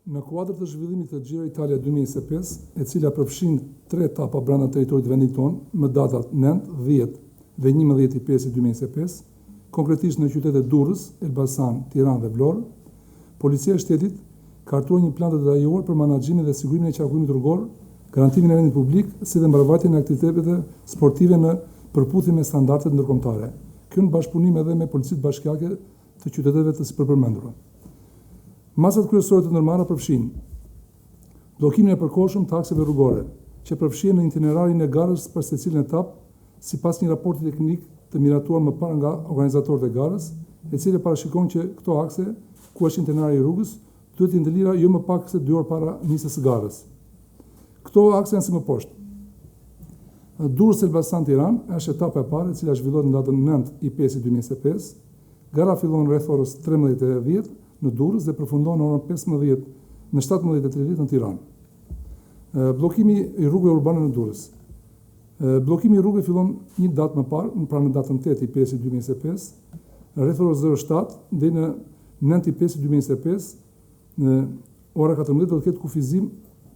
Në kuadër të zhvillimit të Giro Italia 2025, e cila përfshin 3 etapa brenda territorit të vendit tonë, me datat 9, 10 dhe 11/5/2025, konkretisht në qytetet Durrës, Elbasan, Tiranë dhe Vlorë, Policia e Shtetit ka hartuar një plan të detajuar për menaxhimin dhe sigurimin e qarkullimit rrugor, garantimin e vendit publik, si dhe mbarvajtjen e aktiviteteve sportive në përputhje me standardet ndërkombëtare. Kjo në bashkëpunim edhe me policitë bashkiake të qyteteve të sipërpërmendura. Masat kryesore të ndërmarra përfshin bllokimin e përkohshëm të akseve rrugore, që përfshin në itinerarin e garës për secilën etapë, sipas një raporti teknik të miratuar më parë nga organizatorët e garës, e cili parashikon që këto akse, ku është itinerari i rrugës, duhet të ndëlira jo më pak se 2 orë para nisjes së garës. Këto akse janë si më poshtë. Durrës Elbasan Tiranë është etapa e parë, e cila zhvillohet në datën 9/5/2025. Gara fillon rreth orës 13:10 në Durrës dhe përfundon në orën 15 në 17:30 në Tiranë. Bllokimi i rrugëve urbane në Durrës. Bllokimi i rrugëve fillon një datë më parë, pra në datën 8/5/2025, rreth orës 07 deri në 9/5/2025 në ora 14 do të ketë kufizim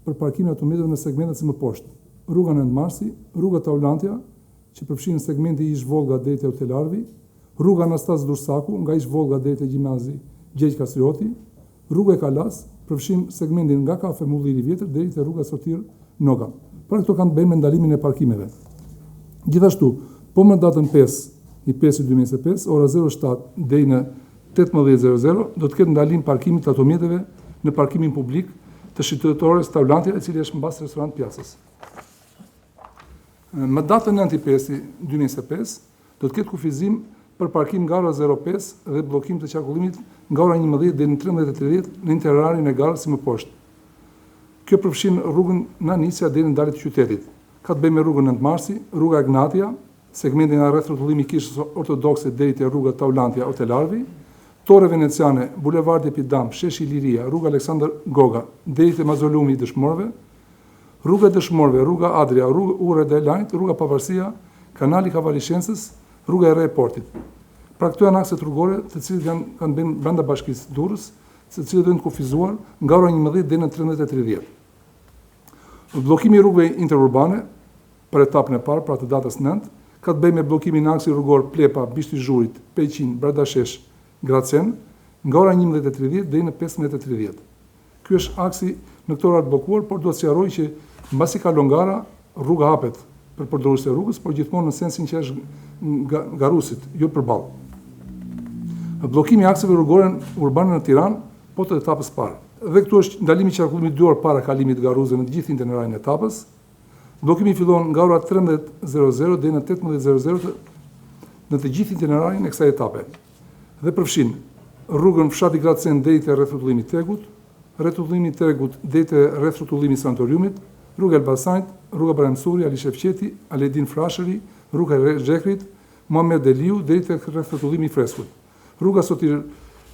për parkimin e automjeteve në segmentet si më poshtë: rruga 9 Marsi, rruga Taulantia, që përfshin segmenti Ish Volga deri te Hotel Arvi, rruga Anastas Dursaku nga Ish Volga deri te Gjimnazi Gjergj Kastrioti, rruga e Kalas, përfshin segmentin nga Kafe Mulliri Vjetër deri te rruga Sotir Noga. Pra këto kanë të bëjnë me ndalimin e parkimeve. Gjithashtu, po më datën 5/5/2025, ora 07 deri në 18:00 do të ketë ndalim parkimit të automjeteve në parkimin publik të shitëtores Taulantia, e cili është mbas restorant Pjacës. Më datën 9/5/2025 do të ketë kufizim për parkim nga ora 05 dhe bllokim të qarkullimit nga ora 11 deri në 13:30 në itinerarin e garës si më poshtë. Kjo përfshin rrugën nga Nisja deri në ndarje të qytetit. Ka të bëjë me rrugën 9 Marsi, rruga Ignatia, segmentin nga rreth rrotullimit Kishës Ortodokse deri te rruga Taulantia Hotel Arvi, Torre Veneciane, Bulevardi Epidam, Sheshi Liria, rruga Aleksandër Goga deri te Mazolumi i Dëshmorëve, rruga e Dëshmorëve, rruga Adria, rruga Urre dhe Lajnt, rruga Pavarësia, kanali Kavalishencës, rruga e Re e Portit. Pra këto janë akset rrugore të cilët kanë bënë brenda bashkisë Durrës, të cilët do të kufizuar nga ora 11 deri në 13:30. Bllokimi i rrugëve interurbane për etapën e parë, pra të datës 9, ka të bëjë me bllokimin e aksit rrugor Plepa, Bishti Zhurit, Peqin, Bardashesh, Gracen, nga ora 11:30 deri në 15:30. Ky është aksi në këto ora të bllokuar, por duhet sqaroj që mbasi kalon gara, rruga hapet për përdoruesit e rrugës, por gjithmonë në sensin që është garusit, jo përballë. Bllokimi i akseve rrugore urbane në Tiranë, po të etapës parë. Dhe këtu është ndalimi i qarkullimit 2 orë para kalimit garuze në të gjithë itinerarin e etapës. Bllokimi fillon nga ora 13:00 deri në 18:00 në të gjithë itinerarin e kësaj etape. Dhe përfshin rrugën Fshati Gracen deri te rreth rrotullimit Tegut, rrethullimit Tegut deri te rreth rrotullimit Santoriumit, rruga Elbasanit, rruga Brahimsuri, Ali Shefqeti, Aledin Frashëri, rruga e Zhekrit, Muhamet Deliu deri te rreth rrotullimi Freskut, rruga Sotir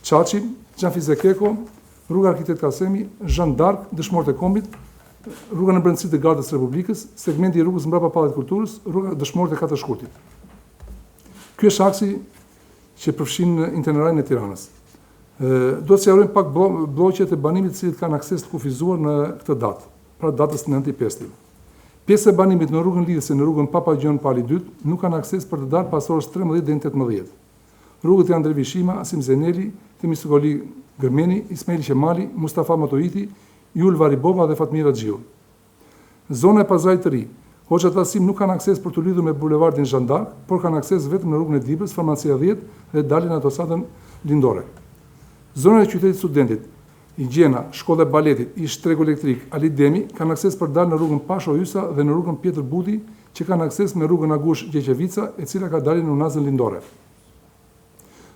Çaçi, Xhafi Zekeko, rruga Arkitet Kasemi, Jean d'Arc, Dëshmorët e Kombit, rruga në brendësi të Gardës Republikës, segmenti i rrugës mbrapa Pallat të Kulturës, rruga Dëshmorët e Katërshkurtit. Ky është aksi që përfshin itinerarin e Tiranës. Do të sqarojmë pak blloqet e banimit të cilët kanë akses të kufizuar në këtë datë, pra datës 9/5. Pjesë e banimit në rrugën lidhëse në rrugën Papa Gjon Pali 2 nuk kanë akses për të dalë pas orës 13 deri në 18. Rrugët janë Andrevi Shima, Asim Zeneli, Temisogoli Gërmeni, Ismail Qemali, Mustafa Motoiti, Jul Varibova dhe Fatmira Xhiu. Zona e Pazarit të Ri, Hoxha Tasim nuk kanë akses për të lidhur me bulevardin Jean d'Arc, por kanë akses vetëm në rrugën e Dibrës, Farmacia 10 dhe dalin autostradën lindore. Zona e qytetit Studentit, Higjena, Shkolla e Baletit, Ish Tregu Elektrik, Ali Demi kanë akses për dalë në rrugën Pasho Ysa dhe në rrugën Pjetër Buti, që kanë akses me rrugën Agush Gjeqevica, e cila ka dalin në unazën lindore.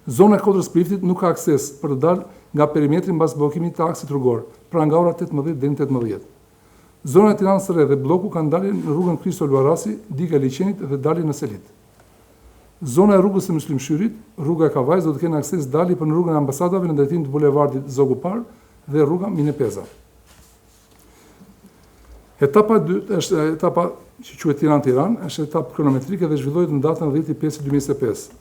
Zona e Kodrës Priftit nuk ka akses për të dalë nga perimetri mbas bllokimit të aksit rrugor, pra nga ora 18 deri në 18. Zona e Tiranës së Re dhe bloku kanë dalin në rrugën Kristo Luarasi, Diga e Liçenit dhe dalin në Selit. Zona e rrugës së Muslimshyrit, rruga e Kavajës do të kenë akses dali për në rrugën e ambasadave në drejtim të bulevardit Zogu Par dhe rruga Minepeza. Etapa 2 është etapa që quhet Tiranë-Tiranë, është etapë kronometrike dhe zhvillohet në datën 10/5/2025.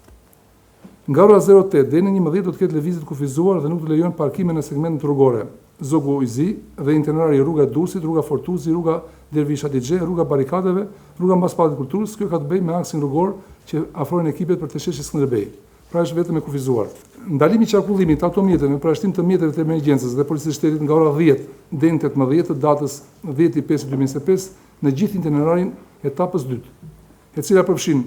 Nga ora 08 deri në 11 do të ketë lëvizje të kufizuar dhe nuk do lejohen parkime në segmentet rrugore Zogu Izi dhe itinerari rruga Durrësit, rruga Fortuzi, rruga Dervish Hatixhe, rruga Barikadeve, rruga mbas Pallat të Kulturës. Kjo ka të bëjë me aksin rrugor që afrojnë ekipet për të sheshit Skënderbej. Pra është vetëm e kufizuar. Ndalimi i qarkullimit të automjeteve me parashtim të mjeteve të emergjencës dhe policisë shtetit nga ora 10 deri në 18 të datës 10/5/2025 në gjithë itinerarin etapës 2, e cila përfshin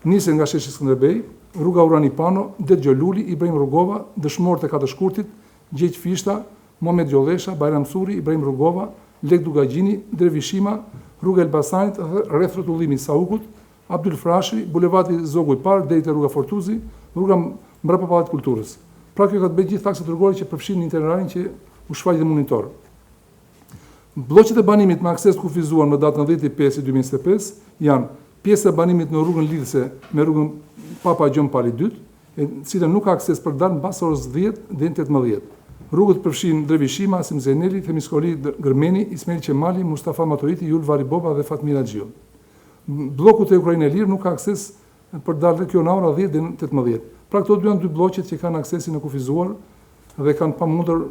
nisjen nga sheshi Skënderbej, rruga Urani Pano, Det Gjoluli, Ibrahim Rugova, dëshmorët e Katëshkurtit, Gjeq Fishta, Mohamed Gjollesha, Bajram Suri, Ibrahim Rugova, Lek Dugagjini, Dervishima, rruga Elbasanit dhe rreth rrotullimit Saukut, Abdul Frashi, bulevardi Zogu i Parë deri te rruga Fortuzi, rruga mbrapa Pallat të Kulturës. Pra kjo ka të bëjë gjithë akset rrugore që përfshin itinerarin që u shfaq dhe monitor. Bloqet e banimit me akses të kufizuar në datën 10/5/2025 janë pjesë e banimit në rrugën lidhëse me rrugën Papa Gjon Pali 2, e cila nuk ka akses për dalë mbas orës 10 deri në 18. Rrugët përfshin Dervishima, Asim Zeneli, Themiskoli Gërmeni, Ismail Qemali, Mustafa Maturiti, Jul Variboba dhe Fatmira Xhiu. Bloku te Ukrainë e Lirë nuk ka akses për dalë kjo në ora 10 deri në 18. Pra këto janë dy bloqet që kanë aksesin e kufizuar dhe kanë pamundur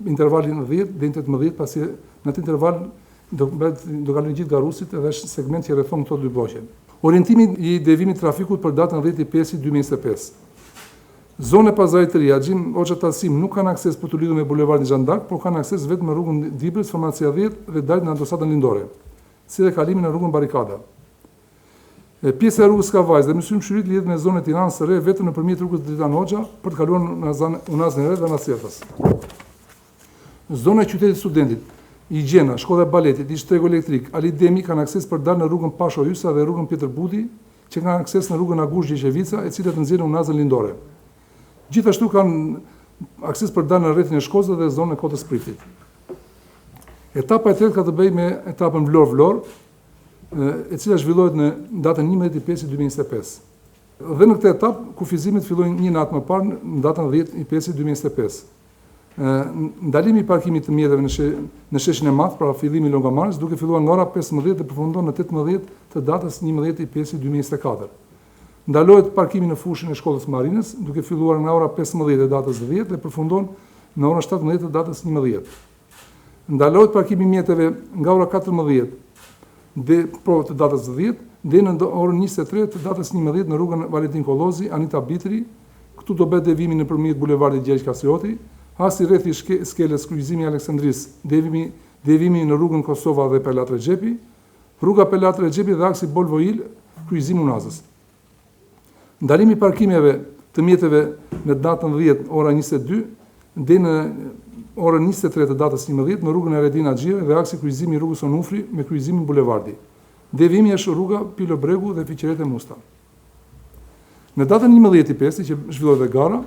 intervalin 10 deri në 18, pasi në atë interval do kalojnë gjithë garusit edhe është segment që rrethon këto dy bloqe. Orientimi i devimit trafikut për datën 10/5/2025. Zonë e Pazarit të Ri, Axhim Hoxha Tasim nuk kanë akses për të lidhur me bulevardin Jean d'Arc, por kanë akses vetëm në rrugën Dibrës, Farmacia 10 dhe dalë në autostradën lindore, si dhe kalimin në rrugën Barikada. Pjesa e rrugës Kavajës dhe Mysym Shyrit lidhet me zonën e Tiranës së Re vetëm nëpërmjet rrugës Dritan Hoxha për të kaluar në Unazën e Re dhe Nasjetës. Zona e qytetit studentit, Igjena, Shkolla e Baletit, Ishtregu Elektrik, Ali Demi kanë akses për dalë në rrugën Pasho Hysa dhe rrugën Pjetër Buti, që kanë akses në rrugën Agush Gjeqevica, e cilat nxjerrin Unazën lindore. Gjithashtu kanë akses për dalë në rrethin e Shkozës dhe zonën e Kotës Pritit. Etapa e tretë ka të bëjë me etapën Vlorë-Vlorë, e cila zhvillohet në datën 11/5/2025. Dhe në këtë etapë kufizimet fillojnë një natë më parë në datën 10/5/2025. Ndalimi i parkimit të mjeteve në sheshin e madh pra fillimi i Longomarës duke filluar nga ora 15 dhe përfundon në 18 të datës 11/5/2024. Ndalohet parkimi në fushën e shkollës Marinës duke filluar nga ora 15 të datës 10 dhe përfundon në ora 17 të datës 11. Ndalohet parkimi i mjeteve nga ora 14 të datës 10 dhe në orën 23 të datës 11 në rrugën Valentin Kollozi, Anita Bitri. Këtu do bëhet devimi nëpërmjet bulevardit Gjergj Kasioti, hasi rrethi skelës kryqëzimi i Aleksandrisë, devimi në rrugën Kosova dhe Pelat Rexhepi, rruga Pelat Rexhepi dhe aksi Bolvoil, kryqëzimi Unazës. Ndalimi i parkimeve të mjeteve në datën 10 ora 22 dhe në orën 23 të datës 11 në rrugën Eredin Axhie dhe aksi kryqëzimi i rrugës Onufri me kryqëzimin Bulevardi. Devimi është rruga Pilo Bregu dhe Fiqeret e Musta. Në datën 11/5 që zhvillohet dhe gara,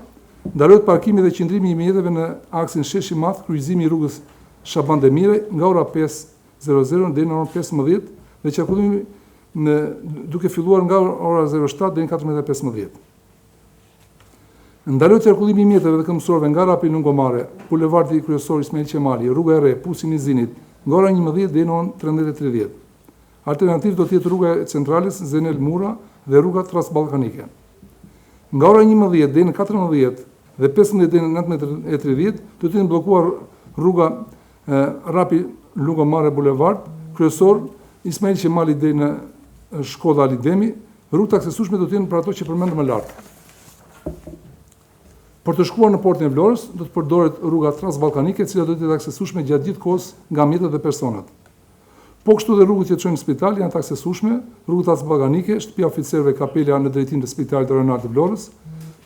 ndalohet parkimi dhe qëndrimi i mjeteve në aksin Sheshi Madh, kryqëzimi i rrugës Shaban Demire nga ora 5:00 deri në orën 15 dhe qarkullimi duke filluar nga ora 07 deri në 14:15. Ndalohet qarkullimi i mjeteve dhe këmbësorëve nga rapi lungomare, bulevardi kryesor Ismail Qemali, rruga e Re, Pusi Nizinit, nga ora 11 deri në orën 13:30. Alternativ do të jetë rruga e Centrales, Zenel Mura dhe rruga Transballkanike. Nga ora 11 deri në 14 dhe 15 deri në 19:30 do të jenë bllokuar rruga rapi lungomare bulevard, kryesor Ismail Qemali deri në shkolla Ali Demi, rrugët aksesueshme do të jenë për ato që përmendëm më lart. Për të shkuar në portin e Vlorës, do të përdoret rruga Transballkanike, e cila do të jetë aksesueshme gjatë gjithë kohës nga mjetët dhe personat. Po kështu dhe rrugët që çojnë në spital janë të aksesueshme, rruga Transballkanike, shtëpia oficerëve Kapela në drejtim të Spitalit Rajonal të Vlorës,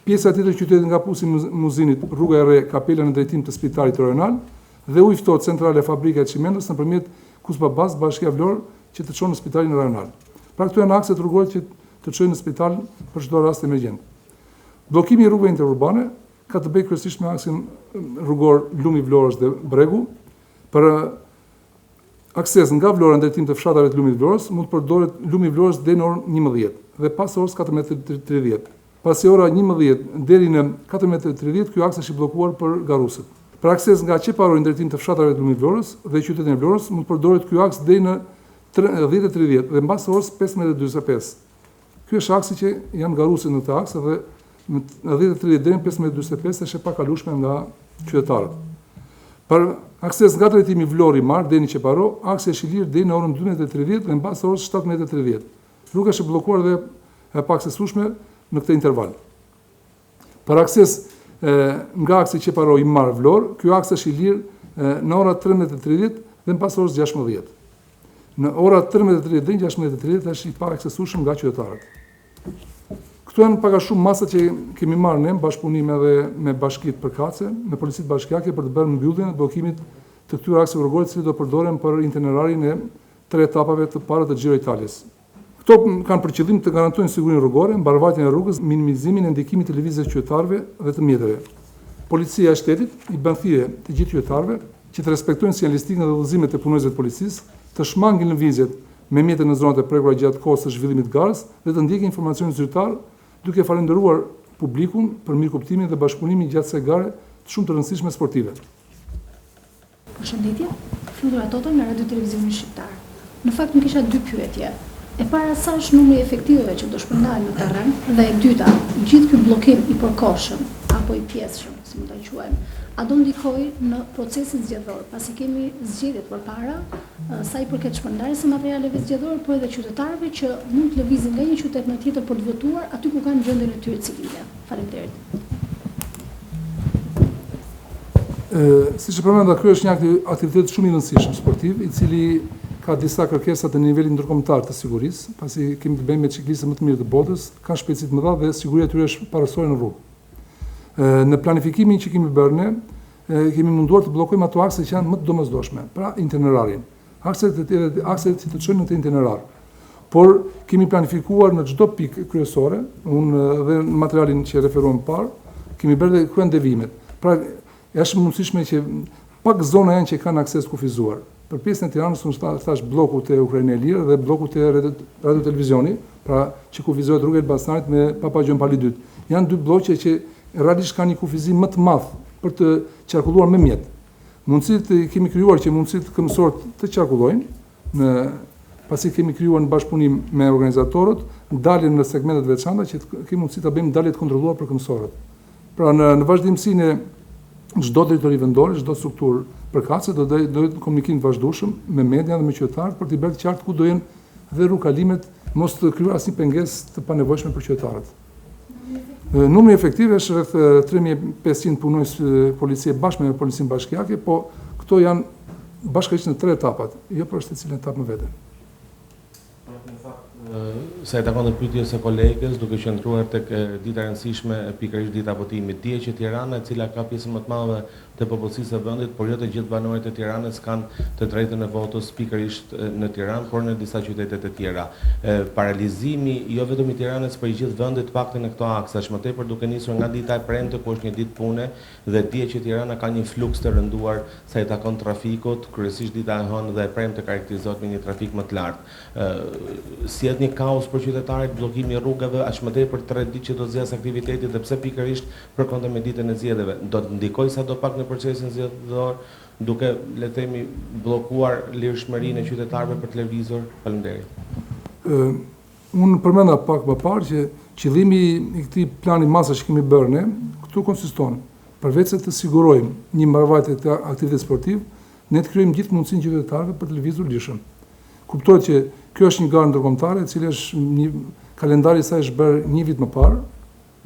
pjesa tjetër qytetit nga Pusi Muzinit, rruga e Re, Kapela në drejtim të Spitalit Rajonal dhe u ftohet centrale fabrika e çimendës nëpërmjet Kusbabas, Bashkia Vlorë, që të çon në Spitalin Rajonal. Pra këto janë akset rrugore që të çojnë në spital për çdo rast emergjent. Bllokimi i rrugëve interurbane ka të bëjë kryesisht me aksin rrugor Lumi Vlorës dhe Bregu. Për akses nga Vlora në drejtim të fshatarëve të Lumit Vlorës mund të përdoret Lumi Vlorës deri në orën 11 dhe pas orës 14:30. Pasi ora 11 deri në 14:30 ky aks është i bllokuar për garusët. Për akses nga Qeparori në drejtim të fshatarëve të Lumit Vlorës dhe qytetin e Vlorës mund të përdoret ky aks deri në 10:30 dhe mbas orës 15:45. Ky është aksi që janë garusët në këtë aks dhe në 10:30 deri në 15:45 është e pakalueshme nga qytetarët. Për akses nga drejtimi Vlori-Mar deri në Qeparo, akses i lirë deri në orën 12:30 dhe mbas orës 17:30. Rruga është e bllokuar dhe e paaksesueshme në këtë interval. Për akses nga aksi Qeparo-Mar-Vlorë, ky aks është i lirë në orat 13:30 dhe mbas orës 16. Në orat 13:30 dhe 16:30 është i paaksesueshëm nga qytetarët. Këto janë pak a shumë masat që kemi marrë ne bashkëpunim edhe me bashkitë përkatëse, me policitë bashkiake për të bërë mbylljen e bllokimit të këtyre akseve rrugore që do përdoren për itinerarin e 3 etapave të para të Giro Italias. Këto kanë për qëllim të garantojnë sigurinë rrugore, mbarvajtjen e rrugës, minimizimin e ndikimit të lëvizjes së qytetarëve dhe të mjeteve. Policia e shtetit i bën thirrje të gjithë qytetarëve që të respektojnë sinjalistikën dhe udhëzimet e punonjësve të policisë, të shmangin lëvizjet me mjete në zonat e prekura gjatë kohës së zhvillimit të garës dhe të ndjekin informacionin zyrtar, duke falendëruar publikun për mirëkuptimin dhe bashkëpunimin gjatë kësaj gare të shumë të rëndësishme sportive. Përshëndetje, Fludra Tota nga Radio Televizionit Shqiptar. Në fakt më kisha 2 pyetje. E para, sa është numri i efektivëve që do shpërndahen në terren, dhe e dyta, gjithë ky bllokim i përkohshëm apo i pjesshëm, si mund ta quajmë, a do ndikojë në procesin zgjedhor, pasi kemi zgjedhjet përpara, sa i përket shpërndarjes së materialeve zgjedhore, por edhe qytetarëve që mund të lëvizin nga një qytet në tjetër për të votuar aty ku kanë gjendjen e tyre civile. Faleminderit. Siç e përmenda, ky është një aktivitet shumë i rëndësishëm sportiv, i cili ka disa kërkesa të nivelit ndërkombëtar të sigurisë, pasi kemi të bëjmë me ciklistët më të mirë të botës, kanë shpejtësi të mëdha dhe siguria e tyre është parasore në rrugë. Në planifikimin që kemi bërë ne, kemi munduar të bllokojmë ato akse që janë më të domosdoshme, pra itinerarin. Akset që të çojnë në të itinerar. Por kemi planifikuar në çdo pikë kryesore, unë dhe në materialin që referuam parë, kemi bërë dhe kryen devimet. Pra është mundësishme që pak zona janë që kanë akses kufizuar. Për pjesën e Tiranës unë thash bloku të Ukrainë e Lirë dhe bloku të Radio Televizioni, pra që kufizohet rruga e Elbasanit me Papa Gjon Pali 2. Janë 2 bloqe që realisht kanë një kufizim më të madh për të qarkulluar me mjet. Mundësitë kemi krijuar që mundësitë këmbësorët të qarkullojnë, pasi kemi krijuar në bashkëpunim me organizatorët daljen në segmentet veçanta që kemi mundësi ta bëjmë dalje të kontrolluar për këmbësorët. Pra në vazhdimsinë e çdo drejtori vendor, çdo strukturë përkatëse do të komunikim të vazhdueshëm me media dhe me qytetarët për të bërë të qartë ku do jenë dhe rrugkalimet, mos të krijuar asnjë pengesë të panevojshme për qytetarët. Numri efektiv është rreth 3500 punonjës policie bashkë me policinë bashkiake, po këto janë bashkërisht në 3 etapat, jo për secilën etapë më vete. Sa e takon pyetjes së kolegës, duke qëndruar tek dita e rëndësishme, pikërisht dita votimit, dihet që Tirana, e cila ka pjesën më të madhe të popullsisë së vendit, por jo të gjithë banorët e Tiranës kanë të drejtën e votës pikërisht në Tiranë, por në disa qytete të tjera. Paralizimi jo vetëm i Tiranës, por i gjithë vendit paktën në këto aksa, është më tepër duke nisur nga dita e premte, ku është një ditë pune, dhe dihet që Tirana ka një fluks të rënduar sa i takon trafikut, kryesisht dita e hënë dhe e premte karakterizohet me një trafik më të lartë. Si një kaos për qytetarët, bllokimi i rrugave, aq më tepër 3 ditë që do zgjas aktiviteti dhe pse pikërisht përkundër me ditën e zgjedhjeve. Do të ndikojë sadopak në procesin zgjedhor, duke le të themi bllokuar lirshmërinë e qytetarëve për televizor. Faleminderit. Unë përmenda pak më parë që qëllimi i këtij plani masash që kemi bërë ne, këtu konsiston përveç se të sigurojmë një mbarvajtje të aktivitetit sportiv, ne të krijojmë gjithë mundësinë qytetarëve për televizor lirshëm. Kuptohet që kjo është një garë ndërkombëtare, e cila është një kalendari i saj është bërë 1 vit më parë,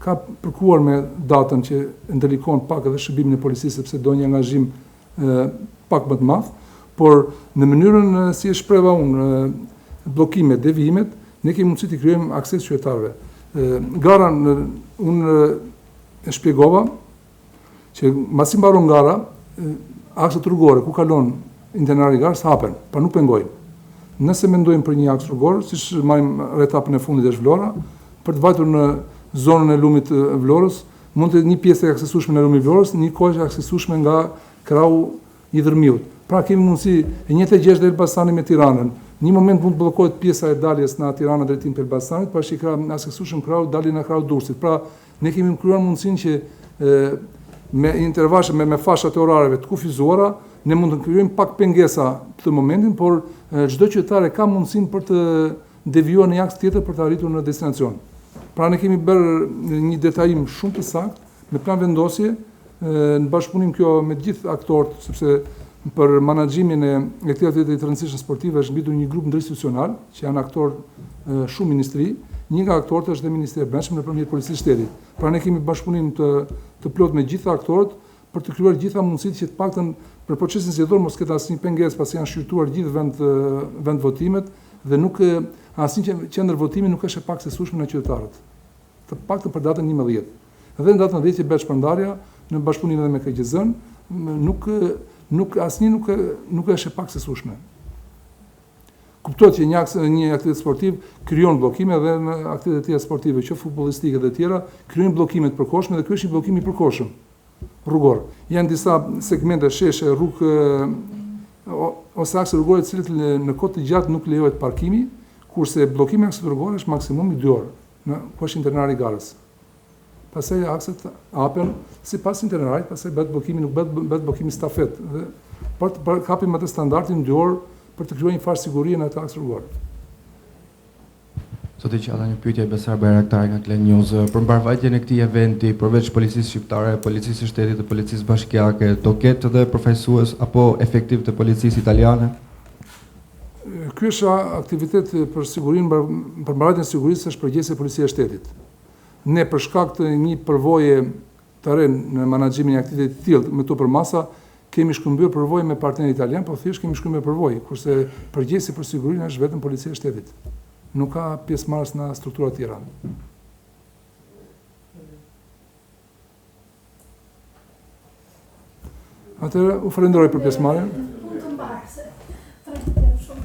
ka përkuar me datën që ndërlikon pak edhe shërbimin e policisë sepse do një angazhim pak më të madh, por në mënyrën si e shpreva unë, bllokimet, devijimet, ne kemi mundësi të krijojmë akses qytetarëve. Gara unë e shpjegova që mbasi mbaron gara, akset rrugore ku kalon itinerari i garës hapen, pa nuk pengojnë. Nëse mendojmë për një aks rrugor, siç marrim etapën e fundit e Vlora, për të vajtur në zonën e lumit të Vlorës, mund të një pjesë e aksesueshme në lumin e Vlorës, një kohë aksesueshme nga krahu i Dërmiut. Pra kemi mundësi e njëjtë gjë dhe Elbasani me Tiranën. Një moment mund të bllokohet pjesa e daljes nga Tirana drejtim për Elbasanit, pasi ka aksesueshëm krahu dalin nga krahu Durrësit. Pra ne kemi krijuar mundësinë që me intervashe me fashat e orareve të kufizuara, ne mund të krijojmë pak pengesa këtë momentin, por çdo qytetar ka mundësinë për të devijuar në aks tjetër për të arritur në destinacion. Pra ne kemi bërë një detajim shumë të saktë me plan vendosje në bashkëpunim kjo me gjithë aktorët, sepse për menaxhimin e aktiviteteve të rëndësishme sportive është mbitur një grup ndërinstitucional që janë aktorë shumë ministri. Një nga aktorët është dhe Ministri e Brendshëm nëpërmjet Policisë së Shtetit. Pra ne kemi bashkëpunim të plot me gjithë aktorët për të krijuar gjitha mundësitë që të paktën për procesin zgjedhor mos ketë asnjë pengesë, pasi janë shqyrtuar gjithë vend votimet dhe nuk asnjë qendër votimi nuk është e paktësueshme në qytetarët. Të paktën për datën 11. Dhe në datën 10 që bëhet shpërndarja në bashkëpunim edhe me KQZ-n, nuk është e paktësueshme. Kuptohet që një aktivitet sportiv krijon bllokime dhe në aktivitete sportive, që futbollistike dhe tjera, krijojnë bllokime të përkohshme dhe ky është një bllokim i përkohshëm rrugor. Janë disa segmente sheshe rrugë ose akse rrugore të cilët në kohë të gjatë nuk lejohet parkimi, kurse bllokimi aksit rrugor është maksimumi 2 orë në ku është itinerari i garës. Pastaj akset hapen sipas itinerarit, pastaj bëhet bllokimi, nuk bëhet bllokimi stafet dhe për kapim atë standardin 2 orë për të krijuar një farë sigurie në atë aks rrugor. Sot e qalla një pyetje Besar Bayraktar nga Klan News. Për mbarvajtjen e këtij eventi, përveç policisë shqiptare, policisë së shtetit dhe policisë bashkiake, do ketë edhe përfaqësues apo efektiv të policisë italiane? Ky është aktivitet për sigurinë, për mbarvajtjen e sigurisë është përgjegjësia e policisë së shtetit. Ne për shkak të një përvoje të re në menaxhimin e aktivitetit të tillë me to për masa, kemi shkëmbyer përvojë me partnerin italian, por thjesht kemi shkëmbyer përvojë, kurse përgjegjësi për sigurinë është vetëm policia e shtetit. Nuk ka pjesëmarrës në struktura të tjera. Atëherë u falenderoj për pjesëmarrjen.